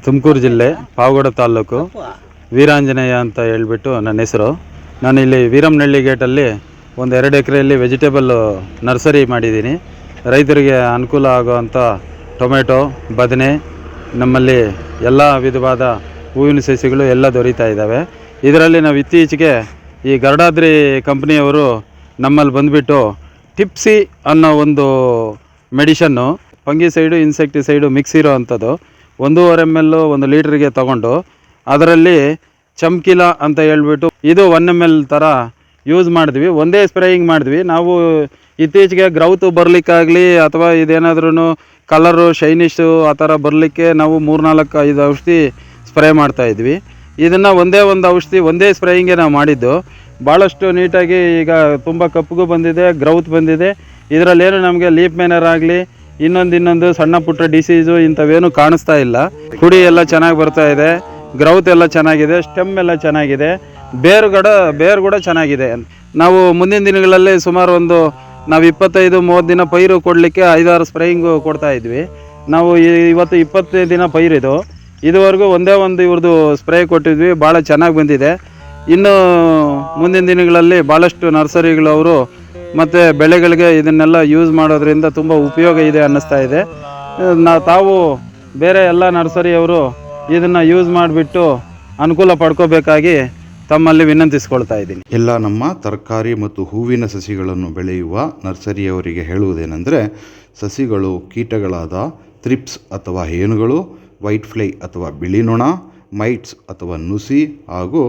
ತುಮಕೂರು ಜಿಲ್ಲೆ ಪಾವಗಡ ತಾಲೂಕು ವೀರಾಂಜನೇಯ ಅಂತ ಹೇಳ್ಬಿಟ್ಟು ನನ್ನ ಹೆಸರು. ನಾನಿಲ್ಲಿ ವೀರಮ್ಮನಹಳ್ಳಿ ಗೇಟಲ್ಲಿ ಒಂದು 2 ಎಕರೆಯಲ್ಲಿ ವೆಜಿಟೇಬಲ್ ನರ್ಸರಿ ಮಾಡಿದ್ದೀನಿ. ರೈತರಿಗೆ ಅನುಕೂಲ ಆಗುವಂಥ ಟೊಮೆಟೊ, ಬದನೆ, ನಮ್ಮಲ್ಲಿ ಎಲ್ಲ ವಿಧವಾದ ಹೂವಿನ ಸಸಿಗಳು ಎಲ್ಲ ದೊರೀತಾ ಇದ್ದಾವೆ. ಇದರಲ್ಲಿ ನಾವು ಇತ್ತೀಚೆಗೆ ಈ ಗರುಡಾದ್ರಿ ಕಂಪ್ನಿಯವರು ನಮ್ಮಲ್ಲಿ ಬಂದುಬಿಟ್ಟು ಟಿಪ್ಸಿ ಅನ್ನೋ ಒಂದು ಮೆಡಿಷನ್ನು, ಫಂಗಿಸೈಡು ಇನ್ಸೆಕ್ಟಿಸೈಡು ಮಿಕ್ಸ್ ಇರೋ ಅಂಥದ್ದು 1.5 ml 1 ಲೀಟ್ರಿಗೆ ತೊಗೊಂಡು ಅದರಲ್ಲಿ ಚಮ್ಕಿಲ ಅಂತ ಹೇಳ್ಬಿಟ್ಟು ಇದು 1 ml ಥರ ಯೂಸ್ ಮಾಡಿದ್ವಿ. ಒಂದೇ ಸ್ಪ್ರೇಯಿಂಗ್ ಮಾಡಿದ್ವಿ. ನಾವು ಇತ್ತೀಚೆಗೆ ಗ್ರೌತು ಬರಲಿಕ್ಕಾಗಲಿ ಅಥವಾ ಇದೇನಾದ್ರೂ ಕಲರು ಶೈನಿಶು ಆ ಥರ ಬರಲಿಕ್ಕೆ ನಾವು 3-4-5 ಔಷಧಿ ಸ್ಪ್ರೇ ಮಾಡ್ತಾಯಿದ್ವಿ. ಇದನ್ನು ಒಂದೇ ಒಂದು ಔಷಧಿ ಒಂದೇ ಸ್ಪ್ರೇಯಿಂಗೇ ನಾವು ಮಾಡಿದ್ದು. ಭಾಳಷ್ಟು ನೀಟಾಗಿ ಈಗ ತುಂಬ ಕಪ್ಪಗೂ ಬಂದಿದೆ, ಗ್ರೌತ್ ಬಂದಿದೆ. ಇದರಲ್ಲೇನು ನಮಗೆ ಲೀಫ್ ಮೈನರ್ ಆಗಲಿ ಇನ್ನೊಂದು ಸಣ್ಣ ಪುಟ್ಟ ಡಿಸೀಸು ಇಂಥವೇನು ಕಾಣಿಸ್ತಾ ಇಲ್ಲ. ಕುಡಿ ಎಲ್ಲ ಚೆನ್ನಾಗಿ ಬರ್ತಾ ಇದೆ, ಗ್ರೌತ್ ಎಲ್ಲ ಚೆನ್ನಾಗಿದೆ, ಸ್ಟೆಮ್ ಎಲ್ಲ ಚೆನ್ನಾಗಿದೆ, ಬೇರು ಕೂಡ ಚೆನ್ನಾಗಿದೆ. ನಾವು ಮುಂದಿನ ದಿನಗಳಲ್ಲಿ ಸುಮಾರು ನಾವು 25-30 ದಿನ ಪೈರು ಕೊಡಲಿಕ್ಕೆ 5-6 ಸ್ಪ್ರೇಯಿಂಗು ಕೊಡ್ತಾ ಇದ್ವಿ. ನಾವು ಇವತ್ತು 20 ದಿನ ಪೈರಿದು. ಇದುವರೆಗೂ ಒಂದೇ ಒಂದು ಇವ್ರದ್ದು ಸ್ಪ್ರೇ ಕೊಟ್ಟಿದ್ವಿ, ಭಾಳ ಚೆನ್ನಾಗಿ ಬಂದಿದೆ. ಇನ್ನು ಮುಂದಿನ ದಿನಗಳಲ್ಲಿ ಭಾಳಷ್ಟು ನರ್ಸರಿಗಳವರು ಮತ್ತು ಬೆಳೆಗಳಿಗೆ ಇದನ್ನೆಲ್ಲ ಯೂಸ್ ಮಾಡೋದ್ರಿಂದ ತುಂಬ ಉಪಯೋಗ ಇದೆ ಅನ್ನಿಸ್ತಾ ಇದೆ. ತಾವು ಬೇರೆ ಎಲ್ಲ ನರ್ಸರಿಯವರು ಇದನ್ನು ಯೂಸ್ ಮಾಡಿಬಿಟ್ಟು ಅನುಕೂಲ ಪಡ್ಕೋಬೇಕಾಗಿ ತಮ್ಮಲ್ಲಿ ವಿನಂತಿಸ್ಕೊಳ್ತಾ ಇದ್ದೀನಿ. ಎಲ್ಲ ನಮ್ಮ ತರಕಾರಿ ಮತ್ತು ಹೂವಿನ ಸಸಿಗಳನ್ನು ಬೆಳೆಯುವ ನರ್ಸರಿಯವರಿಗೆ ಹೇಳುವುದೇನೆಂದರೆ, ಸಸಿಗಳು ಕೀಟಗಳಾದ ಥ್ರಿಪ್ಸ್ ಅಥವಾ ಹೇನುಗಳು, ವೈಟ್ ಫ್ಲೈ ಅಥವಾ ಬಿಳಿ ನೊಣ, ಮೈಟ್ಸ್ ಅಥವಾ ನುಸಿ ಹಾಗೂ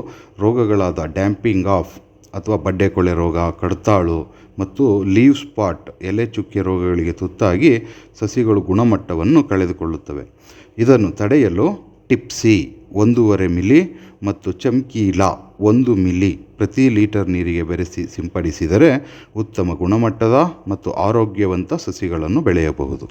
ರೋಗಗಳಾದ ಡ್ಯಾಂಪಿಂಗ್ ಆಫ್ ಅಥವಾ ಬಡ್ಡೆಕೊಳೆ ರೋಗ, ಕಡ್ತಾಳು ಮತ್ತು ಲೀವ್ ಸ್ಪಾಟ್ ಎಲೆ ಚುಕ್ಕೆ ರೋಗಗಳಿಗೆ ತುತ್ತಾಗಿ ಸಸಿಗಳು ಗುಣಮಟ್ಟವನ್ನು ಕಳೆದುಕೊಳ್ಳುತ್ತವೆ. ಇದನ್ನು ತಡೆಯಲು ಟಿಪ್ಸಿ 1.5 ಮಿಲಿ ಮತ್ತು ಚಮ್ಕೀಲಾ 1 ಮಿಲಿ ಪ್ರತಿ ಲೀಟರ್ ನೀರಿಗೆ ಬೆರೆಸಿ ಸಿಂಪಡಿಸಿದರೆ ಉತ್ತಮ ಗುಣಮಟ್ಟದ ಮತ್ತು ಆರೋಗ್ಯವಂತ ಸಸಿಗಳನ್ನು ಬೆಳೆಯಬಹುದು.